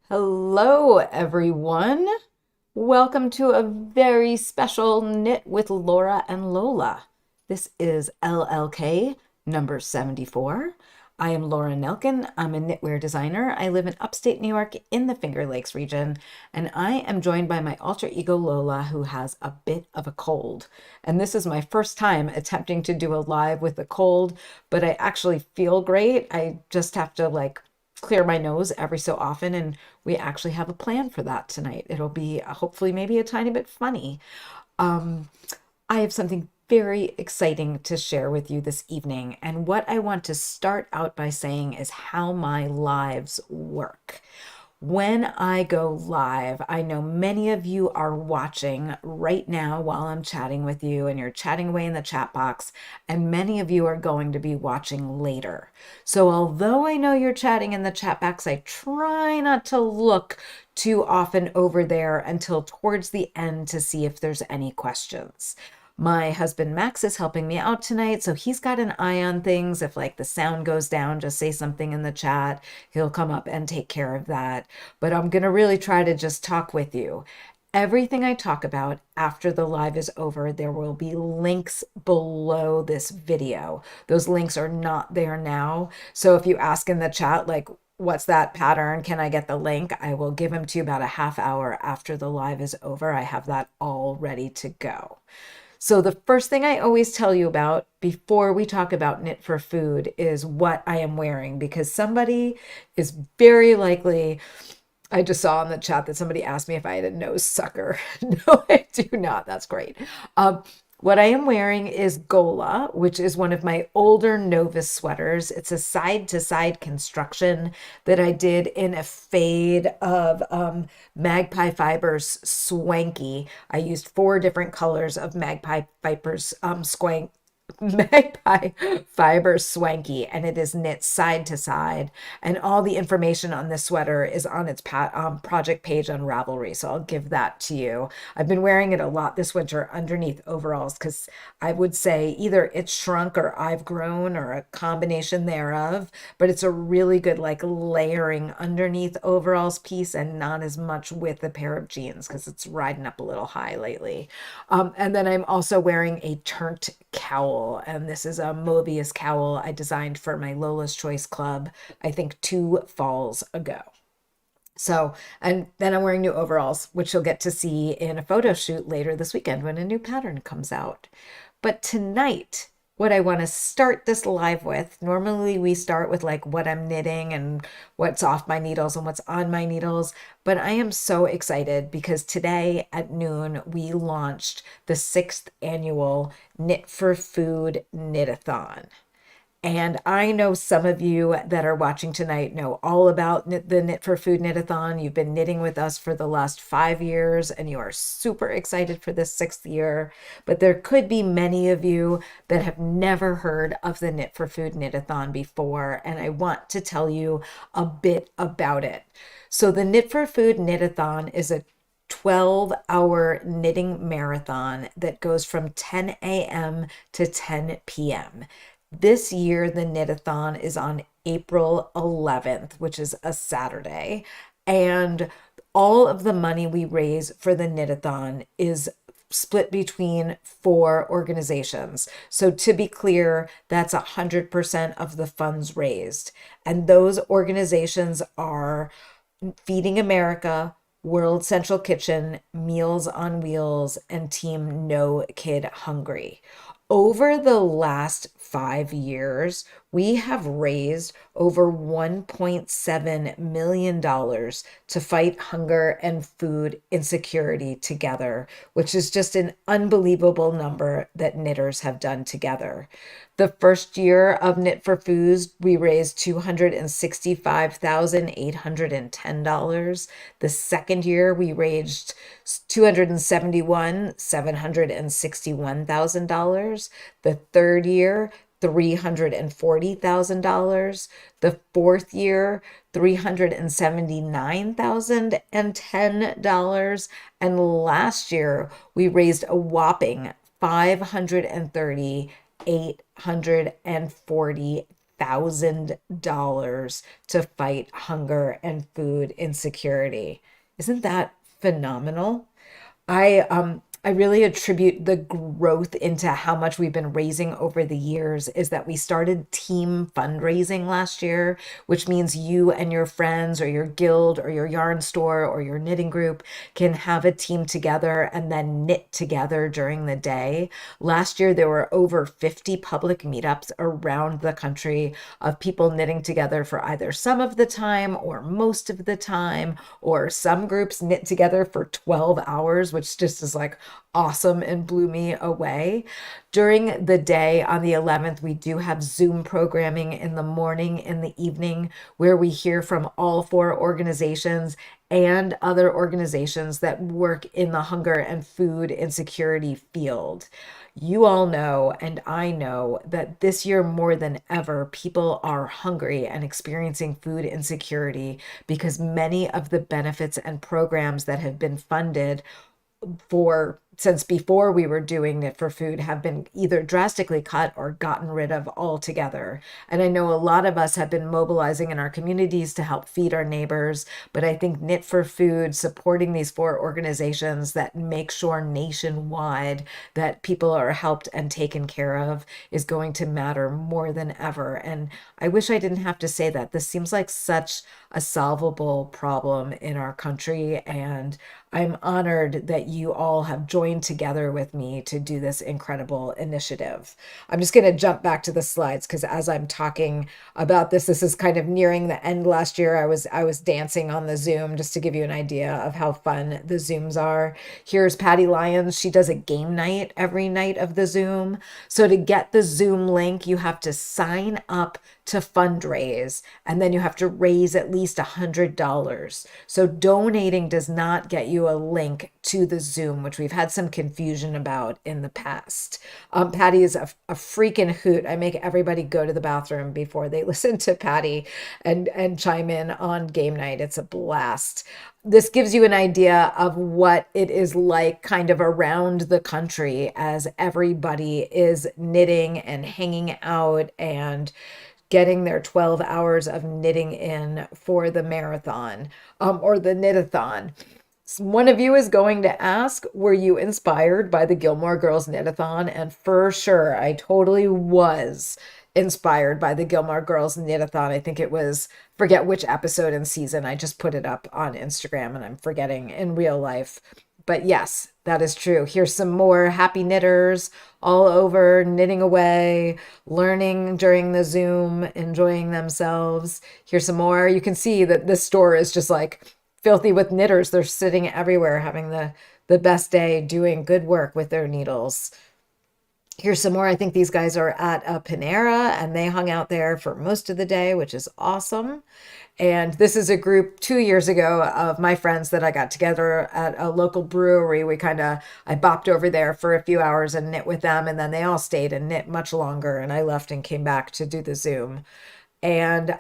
Hello, everyone. Welcome to a very special Knit with Laura and Lola. This is LLK number 74. I am Laura Nelkin. I'm a knitwear designer. I live in upstate New York in the Finger Lakes region, and I am joined by my alter ego Lola, who has a bit of a cold. And this is my first time attempting to do a live with a cold, but I actually feel great. I just have to clear my nose every so often, and we actually have a plan for that tonight. It'll be hopefully maybe a tiny bit funny. Um, I have something very exciting to share with you this evening, and what I want to start out by saying is how my lives work. When I go live, I know many of you are watching right now while I'm chatting with you, and you're chatting away in the chat box, and many of you are going to be watching later. So although I know you're chatting in the chat box, I try not to look too often over there until towards the end to see if there's any questions. My husband Max is helping me out tonight, so he's got an eye on things. If the sound goes down, just say something in the chat. He'll come up and take care of that. But I'm going to really try to just talk with you. Everything I talk about after the live is over, there will be links below this video. Those links are not there now. So if you ask in the chat, what's that pattern? Can I get the link? I will give them to you about a half hour after the live is over. I have that all ready to go. So the first thing I always tell you about before we talk about Knit for Food is what I am wearing, because somebody is very likely, I just saw in the chat that somebody asked me if I had a nose sucker. No, I do not. That's great. What I am wearing is Gola, which is one of my older Novus sweaters. It's a side-to-side construction that I did in a fade of Magpie Fibers Swanky. I used 4 different colors of Magpie Fibers Magpie Fiber Swanky, and it is knit side to side. And all the information on this sweater is on its project page on Ravelry, so I'll give that to you. I've been wearing it a lot this winter underneath overalls because I would say either it's shrunk or I've grown or a combination thereof, but it's a really good layering underneath overalls piece and not as much with a pair of jeans because it's riding up a little high lately. And then I'm also wearing a turnt cowl, and this is a Mobius cowl I designed for my Lola's Choice Club, I think 2 falls ago. So, and then I'm wearing new overalls, which you'll get to see in a photo shoot later this weekend when a new pattern comes out. But tonight, what I want to start this live with, normally we start with what I'm knitting and what's off my needles and what's on my needles, but I am so excited because today at noon we launched the 6th annual Knit for Food Knit-a-thon. And I know some of you that are watching tonight know all about the Knit for Food Knit-a-thon. You've been knitting with us for the last 5 years, and you are super excited for this 6th year. But there could be many of you that have never heard of the Knit for Food Knit-a-thon before, and I want to tell you a bit about it. So the Knit for Food Knit-a-thon is a 12-hour knitting marathon that goes from 10 a.m. to 10 p.m. This year, the knit-a-thon is on April 11th, which is a Saturday. And all of the money we raise for the knit-a-thon is split between 4 organizations. So to be clear, that's 100% of the funds raised. And those organizations are Feeding America, World Central Kitchen, Meals on Wheels, and Team No Kid Hungry. Over the last 5 years, we have raised over $1.7 million to fight hunger and food insecurity together, which is just an unbelievable number that knitters have done together. The first year of Knit for Foods, we raised $265,810. The second year, we raised $271,761,000. The third year, $340,000. The fourth year, $379,010. And last year, we raised a whopping $538,840,000. $100,000 to fight hunger and food insecurity. Isn't that phenomenal? I really attribute the growth into how much we've been raising over the years is that we started team fundraising last year, which means you and your friends or your guild or your yarn store or your knitting group can have a team together and then knit together during the day. Last year, there were over 50 public meetups around the country of people knitting together for either some of the time or most of the time, or some groups knit together for 12 hours, which just is like awesome and blew me away. During the day on the 11th, we do have Zoom programming in the morning and the evening where we hear from all four organizations and other organizations that work in the hunger and food insecurity field. You all know, and I know, that this year more than ever, people are hungry and experiencing food insecurity because many of the benefits and programs that have been funded for since before we were doing Knit for Food have been either drastically cut or gotten rid of altogether. And I know a lot of us have been mobilizing in our communities to help feed our neighbors, but I think Knit for Food supporting these four organizations that make sure nationwide that people are helped and taken care of is going to matter more than ever. And I wish I didn't have to say that. This seems like such a solvable problem in our country, and I'm honored that you all have joined together with me to do this incredible initiative. I'm just going to jump back to the slides because as I'm talking about this, this is kind of nearing the end. Last year, I was dancing on the Zoom just to give you an idea of how fun the Zooms are. Here's Patty Lyons. She does a game night every night of the Zoom. So to get the Zoom link, you have to sign up to fundraise, and then you have to raise at least $100. So donating does not get you a link to the Zoom, which we've had some confusion about in the past. Patty is a freaking hoot. I make everybody go to the bathroom before they listen to Patty and chime in on game night. It's a blast. This gives you an idea of what it is like kind of around the country as everybody is knitting and hanging out and getting their 12 hours of knitting in for the marathon or the knitathon. One of you is going to ask, were you inspired by the Gilmore Girls Knitathon? And for sure, I totally was inspired by the Gilmore Girls Knitathon. I think it was, forget which episode and season. I just put it up on Instagram and I'm forgetting in real life. But yes, that is true. Here's some more happy knitters all over, knitting away, learning during the Zoom, enjoying themselves. Here's some more. You can see that this store is just like filthy with knitters. They're sitting everywhere having the best day doing good work with their needles. Here's some more. I think these guys are at a Panera and they hung out there for most of the day, which is awesome. And this is a group 2 years ago of my friends that I got together at a local brewery. I bopped over there for a few hours and knit with them. And then they all stayed and knit much longer. And I left and came back to do the Zoom. And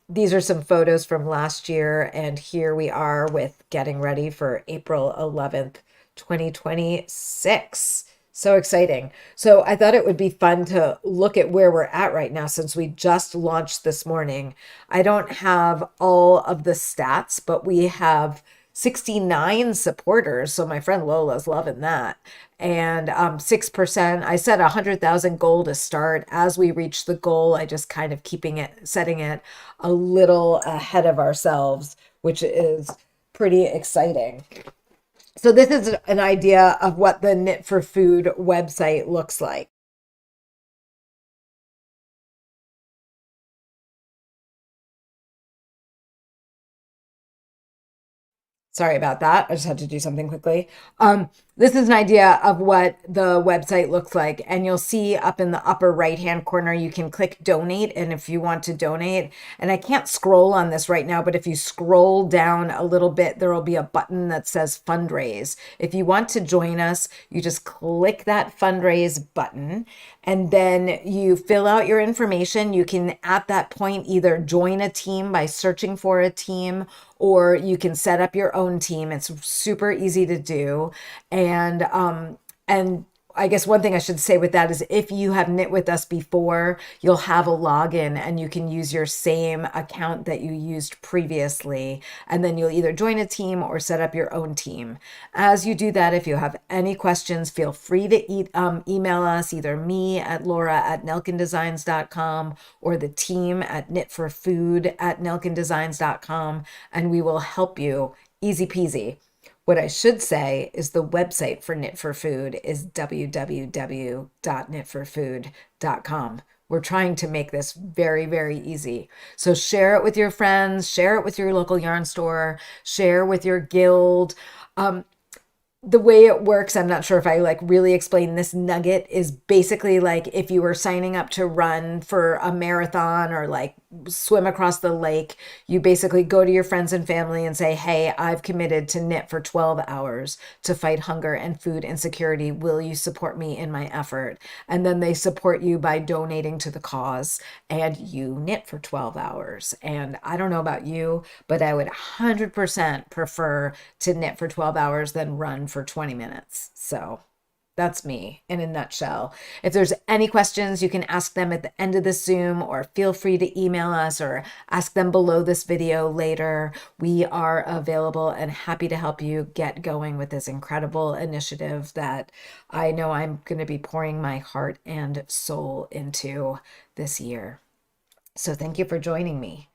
these are some photos from last year. And here we are with getting ready for April 11th, 2026. So exciting. So I thought it would be fun to look at where we're at right now since we just launched this morning. I don't have all of the stats, but we have 69 supporters. So my friend Lola's loving that. And 6%, I set 100,000 goal to start. As we reach the goal, I just kind of setting it a little ahead of ourselves, which is pretty exciting. So this is an idea of what the Knit for Food website looks like. Sorry about that. I just had to do something quickly. This is an idea of what the website looks like. And you'll see up in the upper right-hand corner, you can click donate. And if you want to donate, and I can't scroll on this right now, but if you scroll down a little bit, there will be a button that says fundraise. If you want to join us, you just click that fundraise button and then you fill out your information. You can, at that point, either join a team by searching for a team, or you can set up your own team. It's super easy to do. And I guess one thing I should say with that is if you have knit with us before, you'll have a login and you can use your same account that you used previously. And then you'll either join a team or set up your own team. As you do that, if you have any questions, feel free to email us, either me at laura@nelkindesigns.com or the team at knitforfood@nelkindesigns.com, and we will help you. Easy peasy. What I should say is the website for Knit for Food is www.knitforfood.com. We're trying to make this very, very easy. So share it with your friends, share it with your local yarn store, share with your guild. The way it works, I'm not sure if I like really explain this nugget, is basically like if you were signing up to run for a marathon or like swim across the lake, you basically go to your friends and family and say, hey, I've committed to knit for 12 hours to fight hunger and food insecurity. Will you support me in my effort? And then they support you by donating to the cause, and you knit for 12 hours. And I don't know about you, but I would 100% prefer to knit for 12 hours than run for 20 minutes. So that's me in a nutshell. If there's any questions, you can ask them at the end of the Zoom, or feel free to email us or ask them below this video later. We are available and happy to help you get going with this incredible initiative that I know I'm going to be pouring my heart and soul into this year. So thank you for joining me.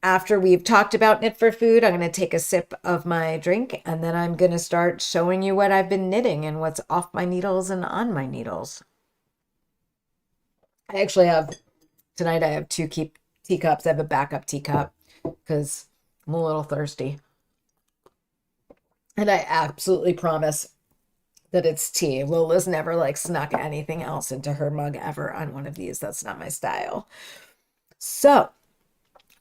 After we've talked about Knit for Food, I'm going to take a sip of my drink, and then I'm going to start showing you what I've been knitting and what's off my needles and on my needles. I actually have, tonight I have two teacups. I have a backup teacup because I'm a little thirsty. And I absolutely promise that it's tea. Lola's never like snuck anything else into her mug ever on one of these. That's not my style. So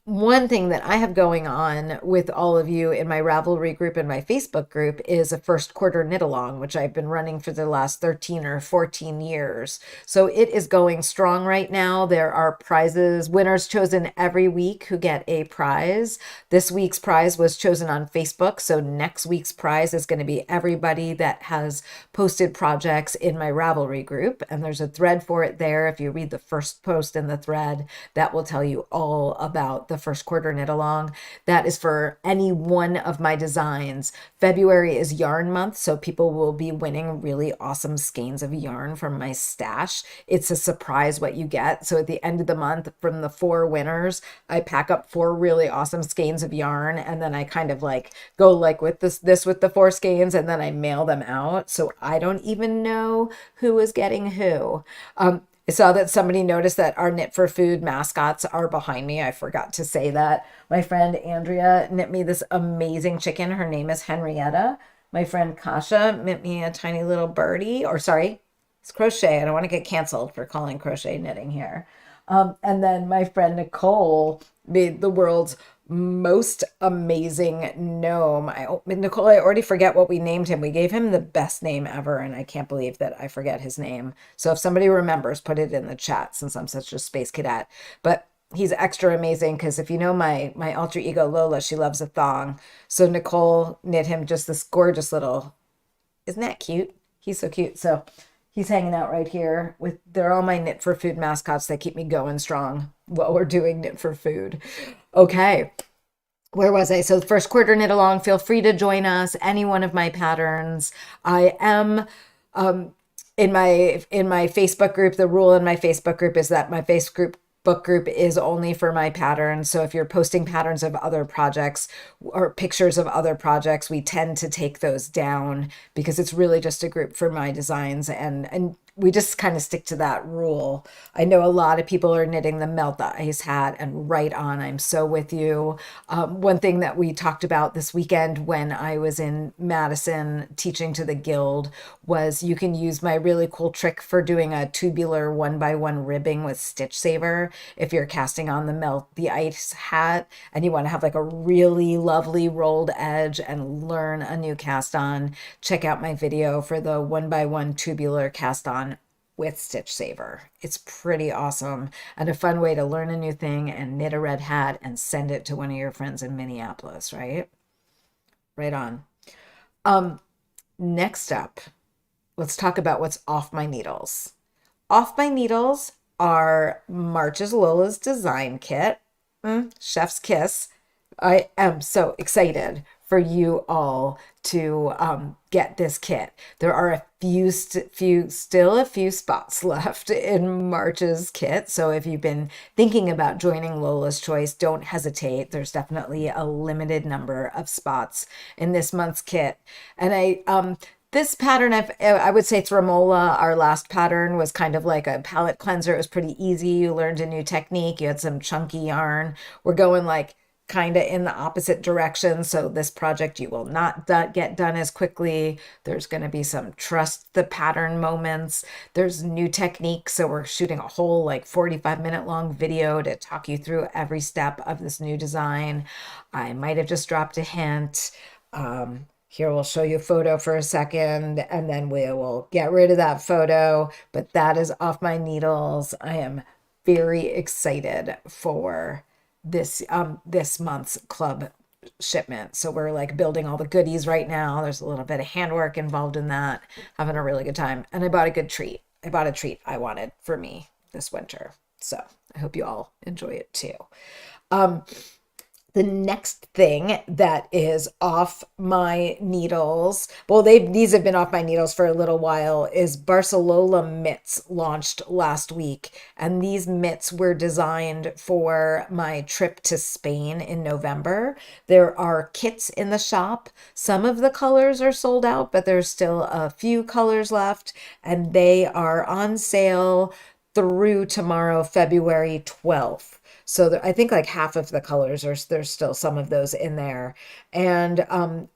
one thing that I have going on with all of you in my Ravelry group and my Facebook group is a first quarter knit along, which I've been running for the last 13 or 14 years. So it is going strong right now. There are prizes, winners chosen every week who get a prize. This week's prize was chosen on Facebook. So next week's prize is going to be everybody that has posted projects in my Ravelry group. And there's a thread for it there. If you read the first post in the thread, that will tell you all about the first quarter knit along. That is for any one of my designs. February is yarn month, so people will be winning really awesome skeins of yarn from my stash. It's a surprise what you get. So at the end of the month, from the 4 winners, I pack up 4 really awesome skeins of yarn, and then I kind of like go like with this with the 4 skeins, and then I mail them out. So I don't even know who is getting who. I saw that somebody noticed that our Knit for Food mascots are behind me. I forgot to say that. My friend Andrea knit me this amazing chicken. Her name is Henrietta. My friend Kasha knit me a tiny little birdie, or sorry, it's crochet. I don't want to get canceled for calling crochet knitting here. And then my friend Nicole made the world's most amazing gnome. Nicole, I already forget what we named him. We gave him the best name ever, and I can't believe that I forget his name. So if somebody remembers, put it in the chat since I'm such a space cadet. But he's extra amazing because if you know my alter ego Lola, she loves a thong. So Nicole knit him just this gorgeous little, isn't that cute? He's so cute. So he's hanging out right here with, they're all my Knit for Food mascots that keep me going strong while we're doing Knit for Food. Okay, where was I? So the first quarter knit along, feel free to join us, any one of my patterns. I am in my Facebook group. The rule in my Facebook group is that my Facebook group is only for my patterns. So if you're posting patterns of other projects or pictures of other projects, we tend to take those down because it's really just a group for my designs, and we just kind of stick to that rule. I know a lot of people are knitting the Melt the Ice hat, and right on. I'm so with you. One thing that we talked about this weekend when I was in Madison teaching to the guild was you can use my really cool trick for doing a tubular 1x1 ribbing with Stitch Saver. If you're casting on the Melt the Ice hat and you want to have like a really lovely rolled edge and learn a new cast on, check out my video for the 1x1 tubular cast on with Stitch Saver. It's pretty awesome and a fun way to learn a new thing and knit a red hat and send it to one of your friends in Minneapolis, right? Right on. Next up, let's talk about what's off my needles. Off my needles are March's Lola's design kit. Chef's kiss. I am so excited for you all to get this kit. There are still a few spots left in March's kit. So if you've been thinking about joining Lola's Choice, don't hesitate. There's definitely a limited number of spots in this month's kit. And this pattern, I would say it's Ramola. Our last pattern was kind of like a palette cleanser. It was pretty easy. You learned a new technique. You had some chunky yarn. We're going like kind of in the opposite direction. So this project you will not get done as quickly. There's going to be some trust the pattern moments. There's new techniques. So we're shooting a whole like 45-minute long video to talk you through every step of this new design. I might have just dropped a hint. Here, we'll show you a photo for a second, and then we will get rid of that photo. But that is off my needles. I am very excited for this month's club shipment. So we're like building all the goodies right now. There's a little bit of handwork involved in that. Having a really good time. And I bought a good treat. I bought a treat I wanted for me this winter. So I hope you all enjoy it too. The next thing that is off my needles, well, these have been off my needles for a little while, is Barcelona mitts launched last week. And these mitts were designed for my trip to Spain in November. There are kits in the shop. Some of the colors are sold out, but there's still a few colors left, and they are on sale through tomorrow, February 12th. So I think like half of the colors there's still some of those in there. And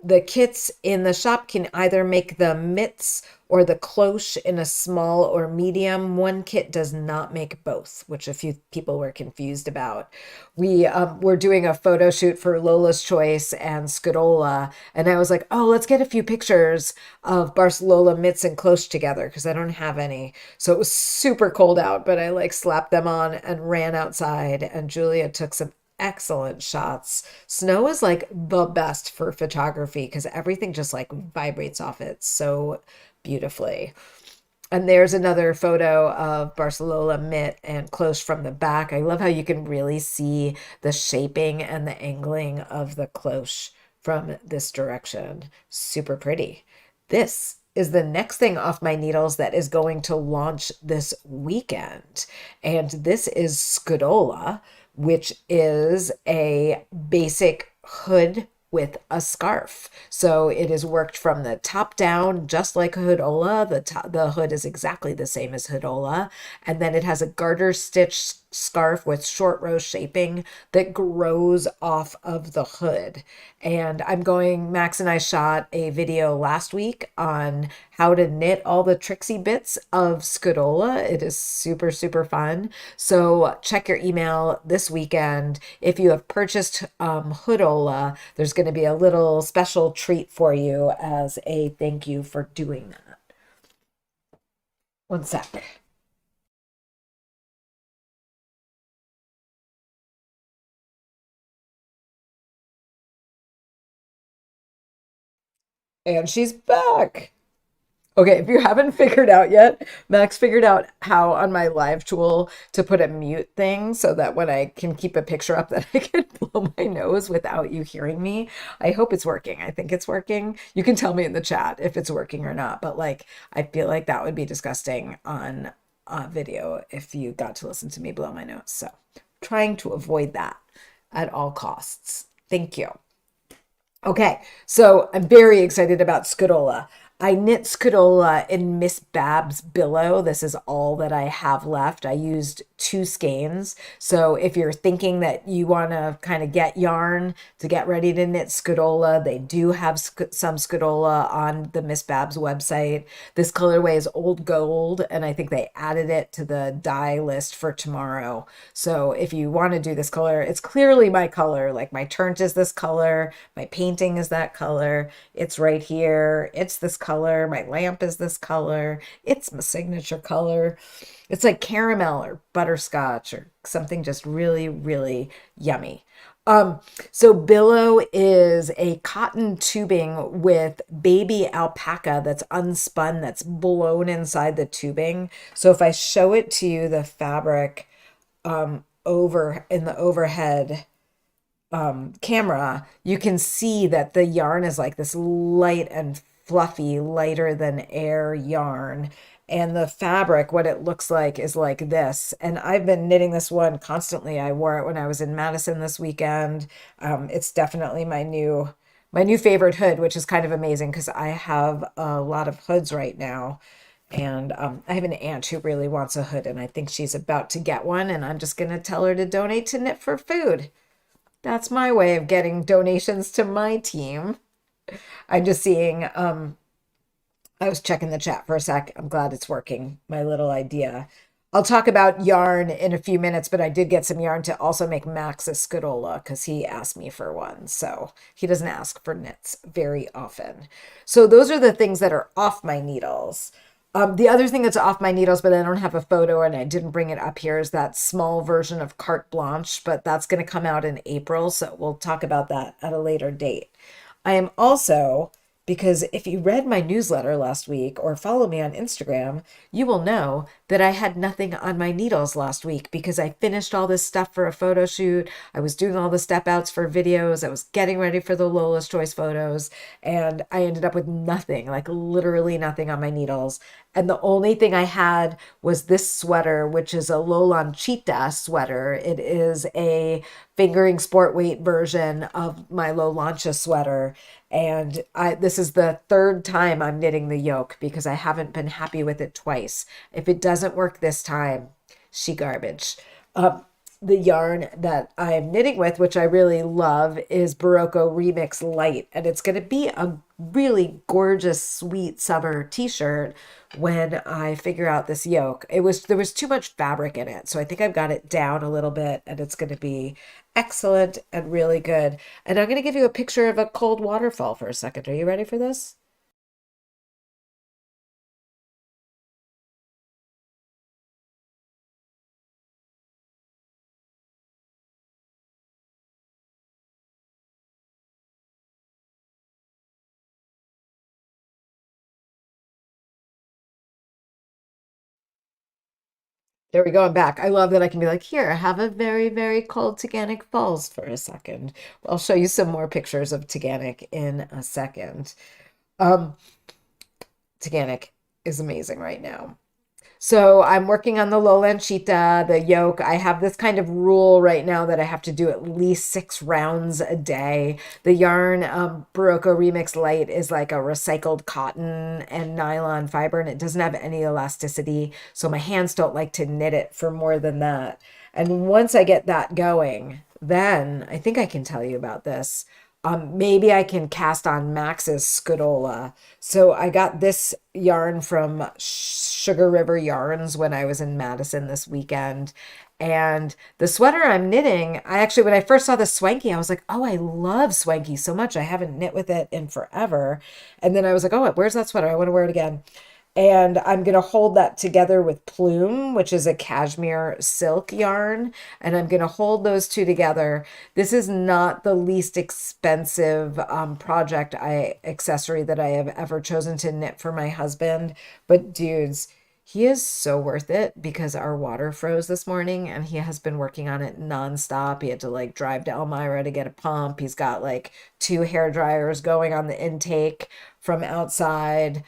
the kits in the shop can either make the mitts or the cloche in a small or medium. One kit does not make both, which a few people were confused about. We were doing a photo shoot for Lola's Choice and Scoodola, and I was like, oh, let's get a few pictures of Barcelona mitts and cloche together because I don't have any. So it was super cold out, but I like slapped them on and ran outside, and Julia took some excellent shots. Snow is like the best for photography because everything just like vibrates off it so beautifully. And there's another photo of Barcelona mitt and cloche from the back. I love how you can really see the shaping and the angling of the cloche from this direction. Super pretty. This is the next thing off my needles that is going to launch this weekend. And this is Scoodola, which is a basic hood with a scarf. So it is worked from the top down, just like Hoodola. The hood is exactly the same as Hoodola. And then it has a garter stitch scarf with short row shaping that grows off of the hood. And Max and I shot a video last week on how to knit all the tricksy bits of Scoodola. It is super, super fun. So check your email this weekend. If you have purchased Hoodola, there's going to be a little special treat for you as a thank you for doing that. One sec. And she's back. Okay, if you haven't figured out yet, Max figured out how on my live tool to put a mute thing so that when I can keep a picture up that I can blow my nose without you hearing me. I hope it's working. I think it's working. You can tell me in the chat if it's working or not, but like I feel like that would be disgusting on video if you got to listen to me blow my nose. So trying to avoid that at all costs. Thank you. Okay, so I'm very excited about Scoodola. I knit Scoodola in Miss Babbs Billow. This is all that I have left. I used 2 skeins. So if you're thinking that you want to kind of get yarn to get ready to knit Scoodola, they do have some Scoodola on the Miss Babbs website. This colorway is Old Gold, and I think they added it to the dye list for tomorrow. So if you want to do this color, it's clearly my color. Like my turnt is this color, my painting is that color. It's right here. It's this color. My lamp is this color. It's my signature color. It's like caramel or butterscotch or something just really, really yummy. Um, so Billow is a cotton tubing with baby alpaca that's unspun, that's blown inside the tubing. So if I show it to you, the fabric over in the overhead camera, you can see that the yarn is like this light and fluffy, lighter than air yarn. And the fabric, what it looks like is like this. And I've been knitting this one constantly. I wore it when I was in Madison this weekend. It's definitely my new favorite hood, which is kind of amazing because I have a lot of hoods right now. And I have an aunt who really wants a hood, and I think she's about to get one. And I'm just going to tell her to donate to Knit for Food. That's my way of getting donations to my team. I'm just seeing, I was checking the chat for a sec. I'm glad it's working, my little idea. I'll talk about yarn in a few minutes, but I did get some yarn to also make Max a Scoodola because he asked me for one. So he doesn't ask for knits very often. So those are the things that are off my needles. The other thing that's off my needles, but I don't have a photo and I didn't bring it up here, is that small version of Carte Blanche, but that's going to come out in April. So we'll talk about that at a later date. I am also, because if you read my newsletter last week or follow me on Instagram, you will know that I had nothing on my needles last week because I finished all this stuff for a photo shoot. I was doing all the step outs for videos. I was getting ready for the Lola's Choice photos, and I ended up with nothing, like literally nothing on my needles. And the only thing I had was this sweater, which is a Lolanchita sweater. It is a fingering sport weight version of my Lolancha sweater. And this is the third time I'm knitting the yoke because I haven't been happy with it twice. If it doesn't work this time, she garbage. The yarn that I'm knitting with, which I really love, is Barocco Remix Light. And it's going to be a really gorgeous, sweet summer t-shirt when I figure out this yoke. There was too much fabric in it. So I think I've got it down a little bit and it's going to be excellent and really good. And I'm going to give you a picture of a cold waterfall for a second. Are you ready for this? There we go. I'm back. I love that I can be like, here, have a very, very cold Taganic Falls for a second. I'll show you some more pictures of Taganic in a second. Um, Taganic is amazing right now. So I'm working on the Lolanchita, the yoke. I have this kind of rule right now that I have to do at least 6 rounds a day. The yarn, Barocco Remix Light, is like a recycled cotton and nylon fiber, and it doesn't have any elasticity. So my hands don't like to knit it for more than that. And once I get that going, then I think I can tell you about this. Maybe I can cast on Max's Scoodola. So I got this yarn from Sugar River Yarns when I was in Madison this weekend. And the sweater I'm knitting, when I first saw the Swanky, I was like, oh, I love Swanky so much. I haven't knit with it in forever. And then I was like, oh, where's that sweater? I want to wear it again. And I'm going to hold that together with Plume, which is a cashmere silk yarn. And I'm going to hold those two together. This is not the least expensive accessory that I have ever chosen to knit for my husband. But dudes, he is so worth it because our water froze this morning and he has been working on it nonstop. He had to like drive to Elmira to get a pump. He's got like 2 hair dryers going on the intake from outside.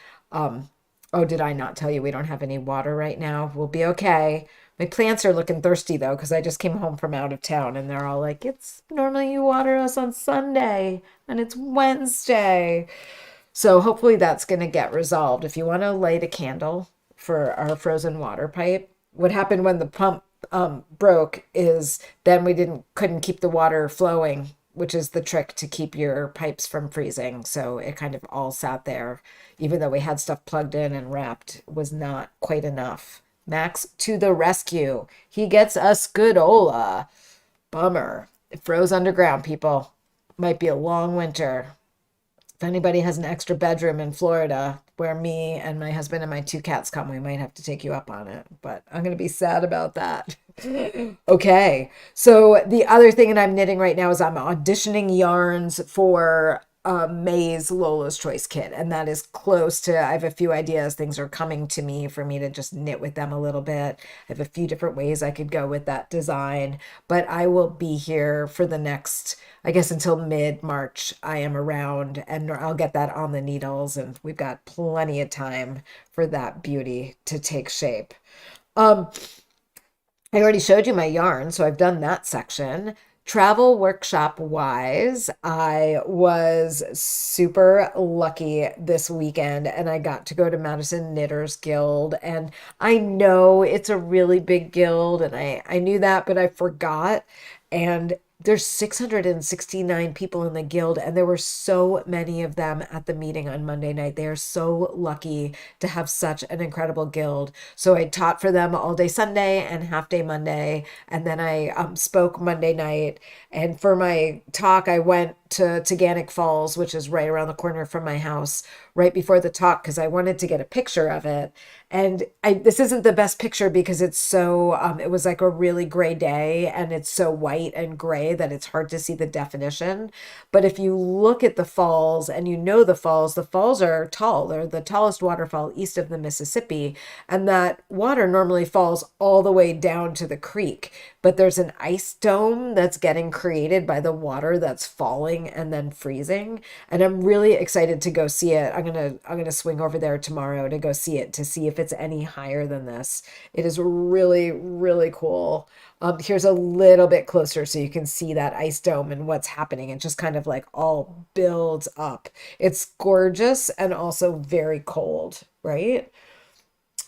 Oh, did I not tell you we don't have any water right now? We'll be okay. My plants are looking thirsty though, because I just came home from out of town and they're all like, it's normally you water us on Sunday and it's Wednesday. So hopefully that's going to get resolved. If you want to light a candle for our frozen water pipe, what happened when the pump broke is then we couldn't keep the water flowing, which is the trick to keep your pipes from freezing. So it kind of all sat there, even though we had stuff plugged in and wrapped, was not quite enough. Max to the rescue. He gets a Scoodola. Bummer. It froze underground, people. Might be a long winter. If anybody has an extra bedroom in Florida where me and my husband and my two cats come, we might have to take you up on it. But I'm going to be sad about that. Okay. So the other thing that I'm knitting right now is I'm auditioning yarns for May's Lola's Choice kit. And that is close to, I have a few ideas. Things are coming to me for me to just knit with them a little bit. I have a few different ways I could go with that design. But I will be here for the next, I guess, until mid-March. I am around and I'll get that on the needles. And we've got plenty of time for that beauty to take shape. Um, I already showed you my yarn, so I've done that section. Travel workshop wise, I was super lucky this weekend and I got to go to Madison Knitters Guild. And I know it's a really big guild and I knew that, but I forgot. And there's 669 people in the guild, and there were so many of them at the meeting on Monday night. They are so lucky to have such an incredible guild. So I taught for them all day Sunday and half day Monday, and then I spoke Monday night. And for my talk, I went to Teganic Falls, which is right around the corner from my house, right before the talk because I wanted to get a picture of it. And this isn't the best picture because it's so, it was like a really gray day and it's so white and gray that it's hard to see the definition. But if you look at the falls and you know the falls are tall. They're the tallest waterfall east of the Mississippi. And that water normally falls all the way down to the creek. But there's an ice dome that's getting created by the water that's falling and then freezing. And I'm really excited to go see it. I'm gonna swing over there tomorrow to go see it to see if it's any higher than this. It is really, really cool. Here's a little bit closer so you can see that ice dome and what's happening. It just kind of like all builds up. It's gorgeous and also very cold, right?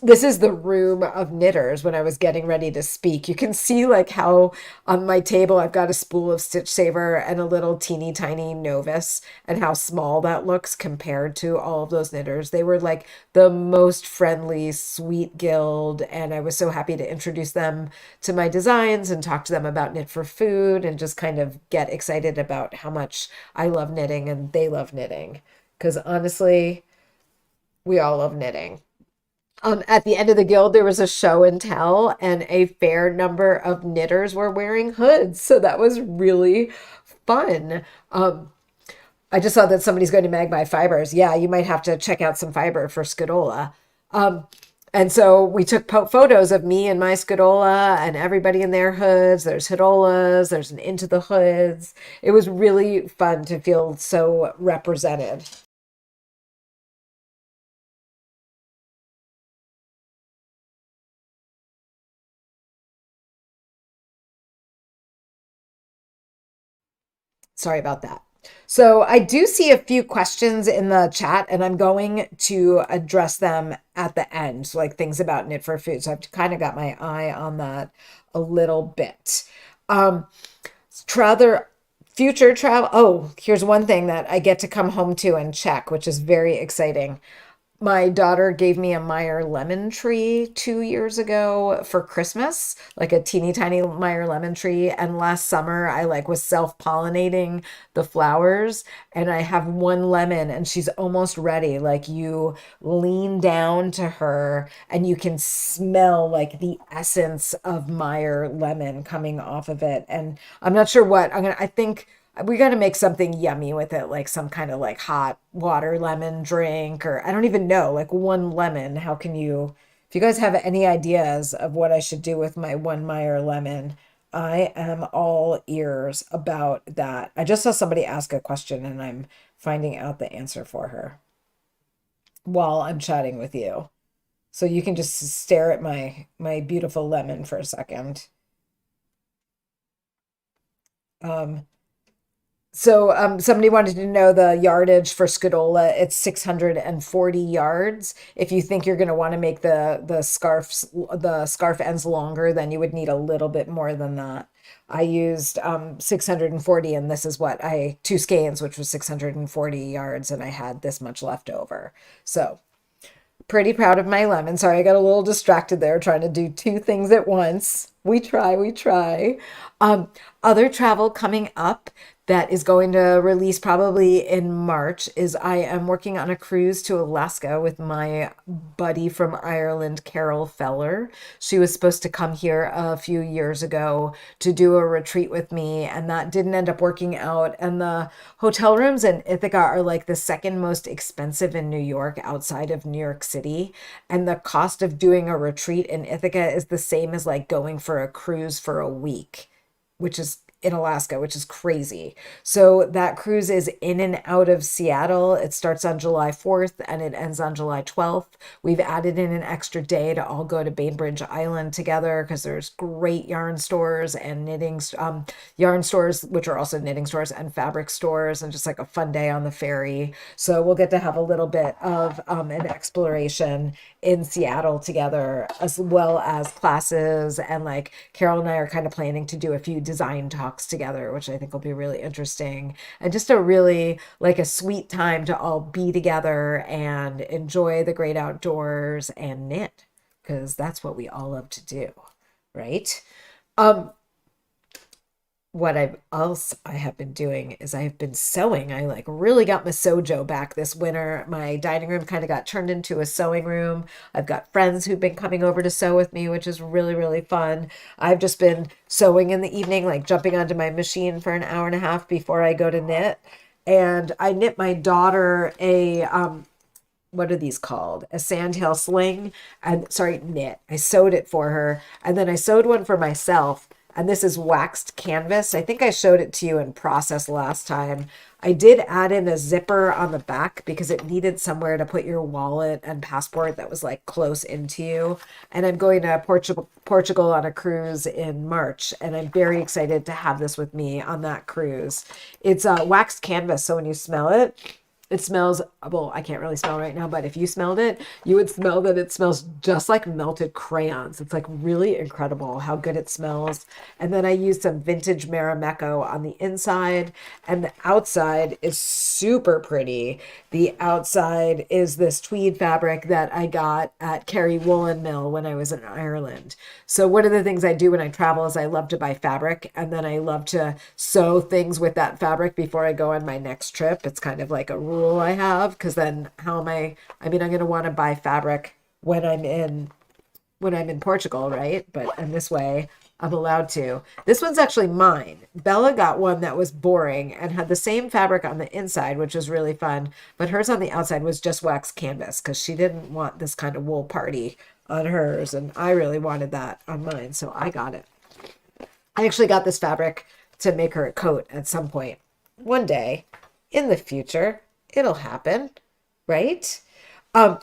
This is the room of knitters when I was getting ready to speak. You can see like how on my table I've got a spool of Stitch Saver and a little teeny tiny novice and how small that looks compared to all of those knitters. They were like the most friendly, sweet guild, and I was so happy to introduce them to my designs and talk to them about Knit for Food and just kind of get excited about how much I love knitting and they love knitting. Because honestly, we all love knitting. At the end of the guild, there was a show and tell, and a fair number of knitters were wearing hoods. So that was really fun. I just saw that somebody's going to Magpie Fibers. Yeah, you might have to check out some fiber for Scoodola. And so we took photos of me and my Scoodola and everybody in their hoods. There's Hoodolas, there's an Into the Hoods. It was really fun to feel so represented. Sorry about that. So I do see a few questions in the chat, and I'm going to address them at the end, so like things about Knit for Food. So I've kind of got my eye on that a little bit. Rather future travel. Oh, here's one thing that I get to come home to and check, which is very exciting. My daughter gave me a Meyer lemon tree 2 years ago for Christmas, like a teeny tiny Meyer lemon tree. And last summer, I like was self-pollinating the flowers, and I have one lemon, and she's almost ready. Like you lean down to her, and you can smell like the essence of Meyer lemon coming off of it. And I'm not sure what I think we got to make something yummy with it, like some kind of like hot water lemon drink, or I don't even know, like one lemon. How can you, if you guys have any ideas of what I should do with my one Meyer lemon, I am all ears about that. I just saw somebody ask a question and I'm finding out the answer for her while I'm chatting with you. So you can just stare at my beautiful lemon for a second. Um, So somebody wanted to know the yardage for Scoodola. It's 640 yards. If you think you're going to want to make the scarf ends longer, then you would need a little bit more than that. I used 640, and this is what two skeins, which was 640 yards, and I had this much left over. So pretty proud of my lemon. Sorry, I got a little distracted there trying to do two things at once. We try, we try. Other travel coming up. that is going to release probably in March is I am working on a cruise to Alaska with my buddy from Ireland, Carol Feller. She was supposed to come here a few years ago to do a retreat with me, and that didn't end up working out. And the hotel rooms in Ithaca are like the second most expensive in New York outside of New York City. And the cost of doing a retreat in Ithaca is the same as like going for a cruise for a week, which is in Alaska, which is crazy. So that cruise is in and out of Seattle. It starts on July 4th and it ends on July 12th. We've added in an extra day to all go to Bainbridge Island together because there's great yarn stores and yarn stores, which are also knitting stores and fabric stores, and just like a fun day on the ferry. So we'll get to have a little bit of an exploration in Seattle together, as well as classes. And like Carol and I are kind of planning to do a few design talks together, which I think will be really interesting. And just a really like a sweet time to all be together and enjoy the great outdoors and knit, because that's what we all love to do, right? Um, what I have been doing is I've been sewing. I like really got my sojo back this winter. My dining room kind of got turned into a sewing room. I've got friends who've been coming over to sew with me, which is really, really fun. I've just been sewing in the evening, like jumping onto my machine for an hour and a half before I go to knit. And I knit my daughter a what are these called? A sandtail sling. And sorry, knit. I sewed it for her. And then I sewed one for myself. And this is waxed canvas. I think I showed it to you in process last time. I did add in a zipper on the back because it needed somewhere to put your wallet and passport that was like close into you. And I'm going to Portugal on a cruise in March, and I'm very excited to have this with me on that cruise. It's a waxed canvas, so when you smell it, it smells, well, I can't really smell right now, but if you smelled it, you would smell that it smells just like melted crayons. It's like really incredible how good it smells. And then I used some vintage Marimekko on the inside, and the outside is super pretty. The outside is this tweed fabric that I got at Kerry Woolen Mill when I was in Ireland. So one of the things I do when I travel is I love to buy fabric, and then I love to sew things with that fabric before I go on my next trip. It's kind of like a rule I have, because then how am I mean, I'm going to want to buy fabric when I'm in Portugal, right? But in this way, I'm allowed to. This one's actually mine. Bella got one that was boring and had the same fabric on the inside, which was really fun, but hers on the outside was just wax canvas because she didn't want this kind of wool party on hers, and I really wanted that on mine, so I got it. I actually got this fabric to make her a coat at some point. One day in the future, it'll happen, right? Um,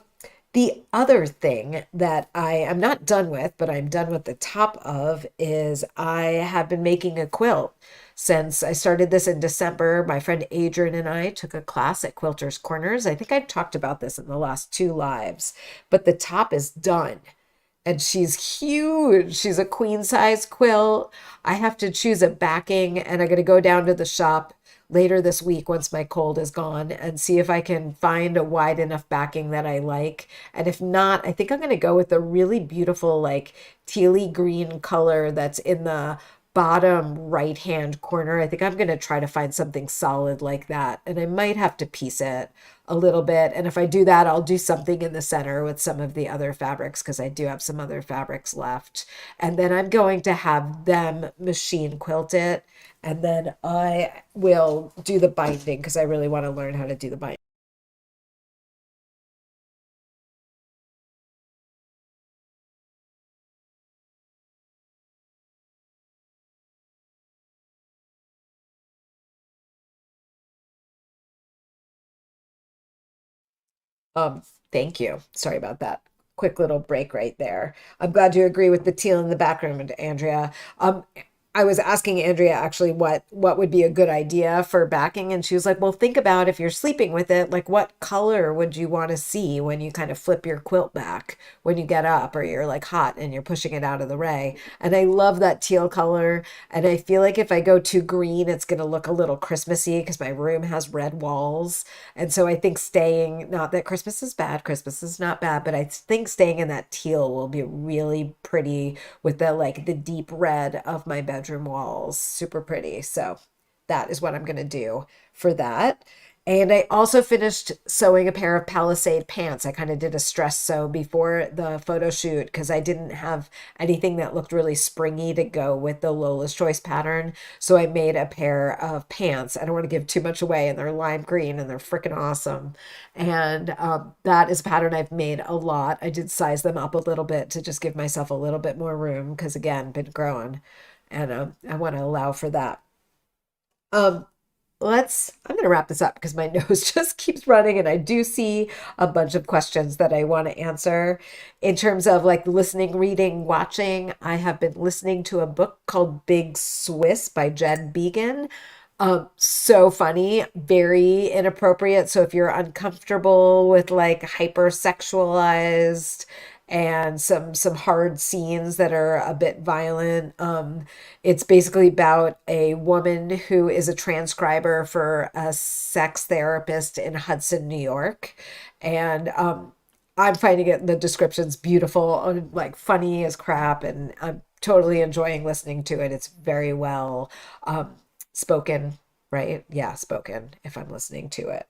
the other thing that I am not done with, but I'm done with the top of, is I have been making a quilt since I started this in December. My friend Adrian and I took a class at Quilters Corners. I think I've talked about this in the last two lives, but the top is done. And she's huge. She's a queen size quilt. I have to choose a backing, and I'm going to go down to the shop later this week once my cold is gone and see if I can find a wide enough backing that I like. And if not, I think I'm going to go with a really beautiful like tealy green color that's in the bottom right hand corner. I think I'm going to try to find something solid like that, and I might have to piece it a little bit. And if I do that, I'll do something in the center with some of the other fabrics, because I do have some other fabrics left. And then I'm going to have them machine quilt it, and then I will do the binding because I really want to learn how to do the binding. Um, Thank you. Sorry about that. Quick little break right there. I'm glad you agree with the teal in the background, Andrea. I was asking Andrea actually what would be a good idea for backing, and she was like, "Well, think about if you're sleeping with it, like what color would you want to see when you kind of flip your quilt back when you get up or you're like hot and you're pushing it out of the way." And I love that teal color, and I feel like if I go too green, it's going to look a little Christmassy because my room has red walls. And so I think staying, not that Christmas is bad, Christmas is not bad, but I think staying in that teal will be really pretty with the like the deep red of my bedroom walls. Super pretty. So that is what I'm going to do for that. And I also finished sewing a pair of Palisade pants. I kind of did a stress sew before the photo shoot because I didn't have anything that looked really springy to go with the Lola's Choice pattern. So I made a pair of pants. I don't want to give too much away, and they're lime green and they're freaking awesome. And that is a pattern I've made a lot. I did size them up a little bit to just give myself a little bit more room because, again, been growing, and I want to allow for that. Um, I'm going to wrap this up because my nose just keeps running and I do see a bunch of questions that I want to answer. In terms of like listening, reading, watching, I have been listening to a book called Big Swiss by Jen Began. So funny, very inappropriate. So if you're uncomfortable with like hypersexualized and some hard scenes that are a bit violent, it's basically about a woman who is a transcriber for a sex therapist in Hudson, New York, and I'm finding it the description's beautiful and like funny as crap, and I'm totally enjoying listening to it. It's very well spoken, right? Yeah, spoken if I'm listening to it.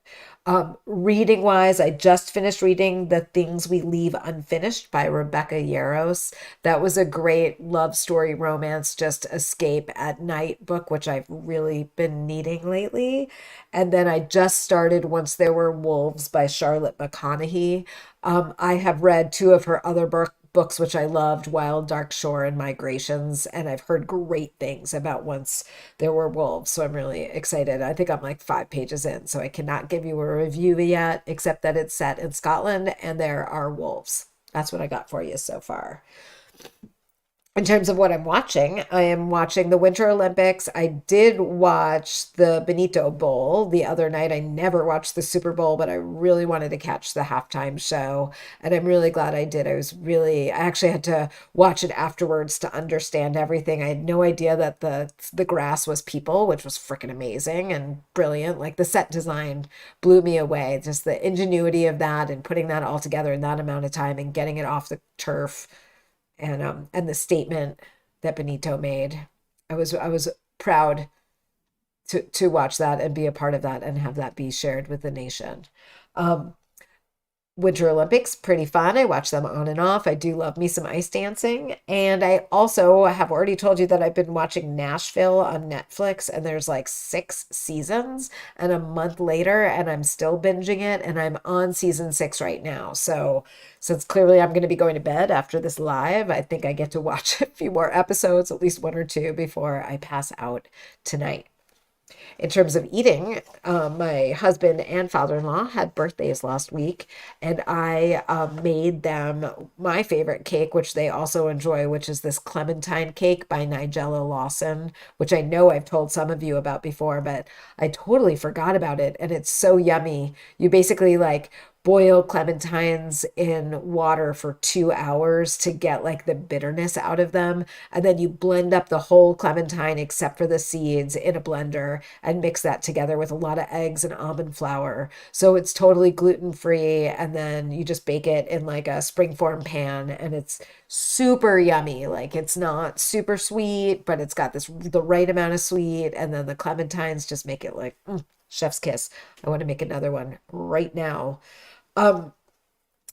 Reading wise, I just finished reading The Things We Leave Unfinished by Rebecca Yarros. That was a great love story romance, just escape at night book, which I've really been needing lately. And then I just started Once There Were Wolves by Charlotte McConaghy. I have read two of her other books, which I loved, Wild Dark Shore and Migrations, and I've heard great things about Once There Were Wolves, so I'm really excited. I think I'm like 5 pages in, so I cannot give you a review yet, except that it's set in Scotland and there are wolves. That's what I got for you so far. In terms of what I'm watching, I am watching the Winter Olympics. I did watch the Benito Bowl the other night. I never watched the Super Bowl, but I really wanted to catch the halftime show. And I'm really glad I did. I actually had to watch it afterwards to understand everything. I had no idea that the grass was people, which was freaking amazing and brilliant. Like the set design blew me away. Just the ingenuity of that and putting that all together in that amount of time and getting it off the turf, and the statement that Benito made. I was proud to watch that and be a part of that and have that be shared with the nation. Um, Winter Olympics, pretty fun. I watch them on and off. I do love me some ice dancing. And I also have already told you that I've been watching Nashville on Netflix, and there's like 6 seasons and a month later, and I'm still binging it. And I'm on season 6 right now. So, since clearly I'm going to be going to bed after this live, I think I get to watch a few more episodes, at least one or two, before I pass out tonight. In terms of eating, my husband and father-in-law had birthdays last week, and I made them my favorite cake, which they also enjoy, which is this Clementine cake by Nigella Lawson, which I know I've told some of you about before, but I totally forgot about it, and it's so yummy. You basically like boil clementines in water for 2 hours to get like the bitterness out of them. And then you blend up the whole clementine except for the seeds in a blender and mix that together with a lot of eggs and almond flour. So it's totally gluten free. And then you just bake it in like a springform pan, and it's super yummy. Like it's not super sweet, but it's got the right amount of sweet. And then the clementines just make it like chef's kiss. I want to make another one right now. Um,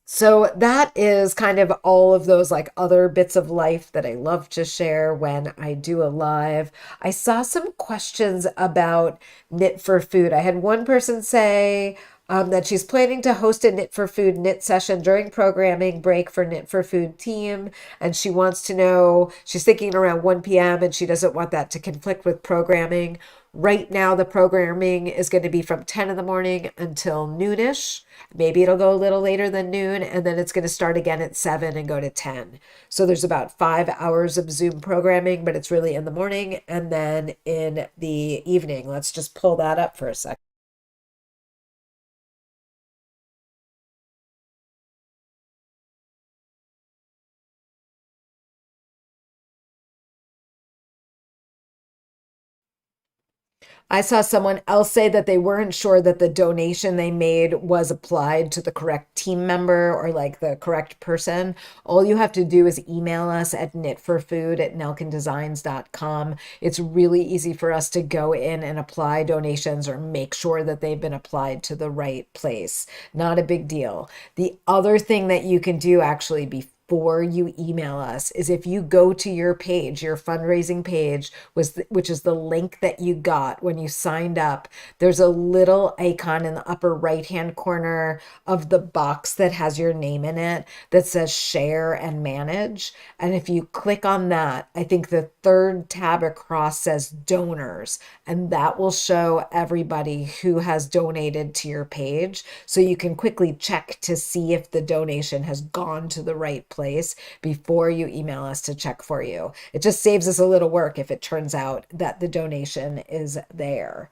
so that is kind of all of those like other bits of life that I love to share when I do a live. I saw some questions about Knit for Food. I had one person say that she's planning to host a Knit for Food knit session during programming break for Knit for Food team. And she wants to know, she's thinking around 1 p.m. and she doesn't want that to conflict with programming. Right now, the programming is going to be from 10 in the morning until noonish. Maybe it'll go a little later than noon, and then it's going to start again at 7 and go to 10. So there's about 5 hours of Zoom programming, but it's really in the morning and then in the evening. Let's just pull that up for a second. I saw someone else say that they weren't sure that the donation they made was applied to the correct team member or like the correct person. All you have to do is email us at knitforfood@nelkindesigns.com. It's really easy for us to go in and apply donations or make sure that they've been applied to the right place. Not a big deal. The other thing that you can do actually before you email us is if you go to your page, your fundraising page, which is the link that you got when you signed up, there's a little icon in the upper right hand corner of the box that has your name in it that says share and manage. And if you click on that, I think the third tab across says donors, and that will show everybody who has donated to your page. So you can quickly check to see if the donation has gone to the right place before you email us to check for you. It just saves us a little work if it turns out that the donation is there.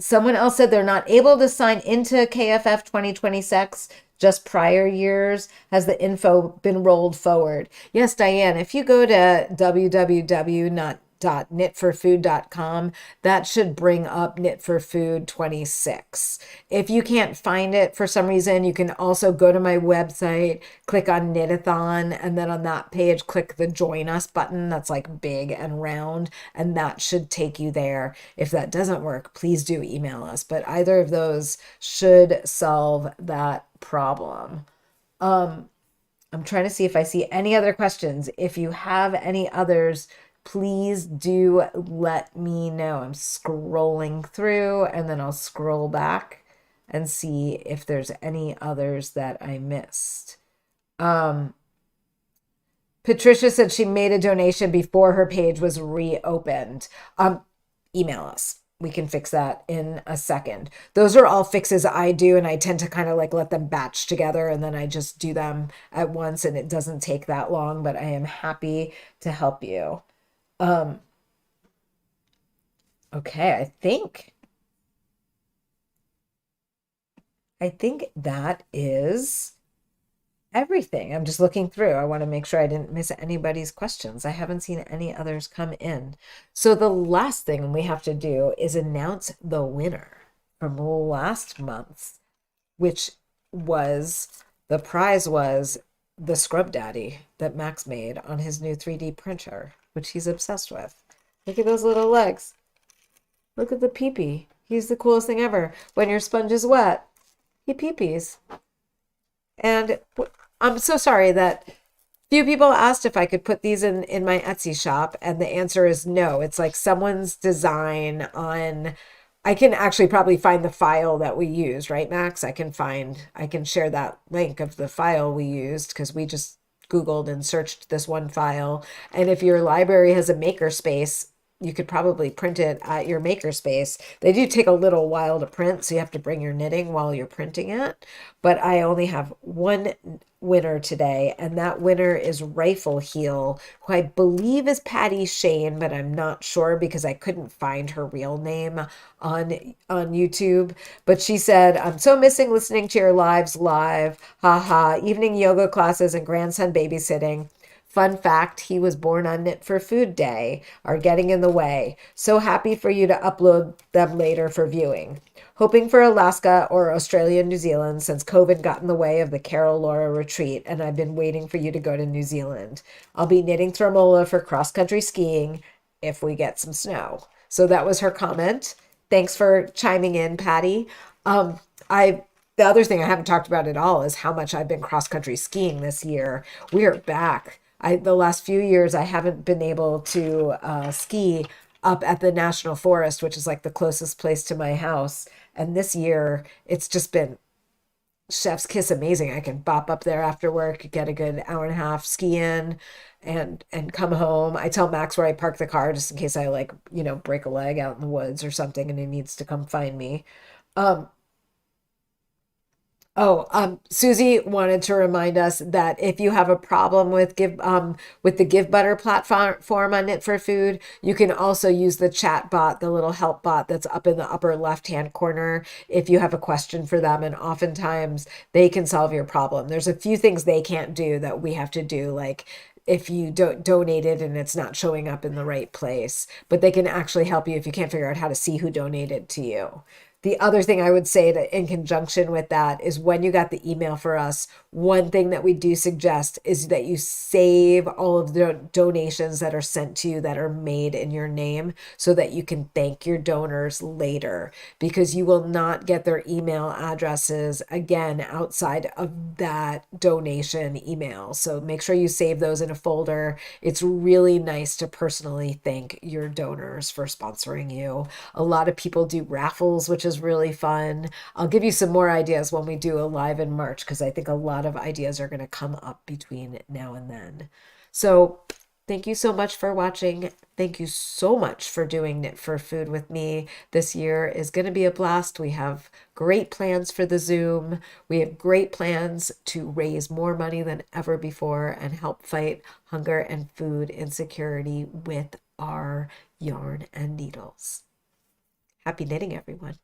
Someone else said they're not able to sign into KFF 2026, just prior years. Has the info been rolled forward? Yes, Diane, if you go to www.knitforfood.com, that should bring up Knit for Food 26. If you can't find it for some reason, you can also go to my website, click on Knitathon, and then on that page, click the Join Us button that's like big and round, and that should take you there. If that doesn't work, please do email us, but either of those should solve that problem. I'm trying to see if I see any other questions. If you have any others, please do let me know. I'm scrolling through and then I'll scroll back and see if there's any others that I missed. Patricia said she made a donation before her page was reopened. Email us. We can fix that in a second. Those are all fixes I do, and I tend to kind of like let them batch together and then I just do them at once, and it doesn't take that long, but I am happy to help you. Okay, I think that is everything. I'm just looking through. I want to make sure I didn't miss anybody's questions. I haven't seen any others come in. So the last thing we have to do is announce the winner from last month, which was, the prize was the Scrub Daddy that Max made on his new 3D printer, which he's obsessed with. Look at those little legs. Look at the pee-pee. He's the coolest thing ever. When your sponge is wet, he pee-pees. And I'm so sorry that few people asked if I could put these in my Etsy shop, and the answer is no. It's like someone's design on, I can actually probably find the file that we used, right, Max? I can share that link of the file we used because we just Googled and searched this one file. And if your library has a makerspace, you could probably print it at your makerspace. They do take a little while to print, so you have to bring your knitting while you're printing it. But I only have one winner today, and that winner is Rifle Heel, who I believe is Patty Shane, but I'm not sure because I couldn't find her real name on YouTube. But she said, "I'm so missing listening to your lives live. Haha, evening yoga classes and grandson babysitting. Fun fact, he was born on Knit for Food Day, are getting in the way. So happy for you to upload them later for viewing. Hoping for Alaska or Australia, New Zealand, since COVID got in the way of the Carol Laura retreat, and I've been waiting for you to go to New Zealand. I'll be knitting Thromola for cross-country skiing if we get some snow." So that was her comment. Thanks for chiming in, Patty. The other thing I haven't talked about at all is how much I've been cross-country skiing this year. We are back. The last few years, I haven't been able to ski up at the National Forest, which is like the closest place to my house. And this year, it's just been chef's kiss amazing. I can bop up there after work, get a good hour and a half ski in, and come home. I tell Max where I park the car just in case I break a leg out in the woods or something and he needs to come find me. Susie wanted to remind us that if you have a problem with the Give Butter platform on Knit for Food, you can also use the chat bot, the little help bot that's up in the upper left-hand corner if you have a question for them, and oftentimes they can solve your problem. There's a few things they can't do that we have to do, like if you don't donate it and it's not showing up in the right place, but they can actually help you if you can't figure out how to see who donated to you. The other thing I would say to, in conjunction with that, is when you got the email for us, one thing that we do suggest is that you save all of the donations that are sent to you that are made in your name so that you can thank your donors later, because you will not get their email addresses again outside of that donation email. So make sure you save those in a folder. It's really nice to personally thank your donors for sponsoring you. A lot of people do raffles, which is really fun. I'll give you some more ideas when we do a live in March, because I think a lot of ideas are going to come up between now and then. So thank you so much for watching. Thank you so much for doing Knit for Food with me. This year is going to be a blast. We have great plans for the Zoom. We have great plans to raise more money than ever before and help fight hunger and food insecurity with our yarn and needles. Happy knitting, everyone.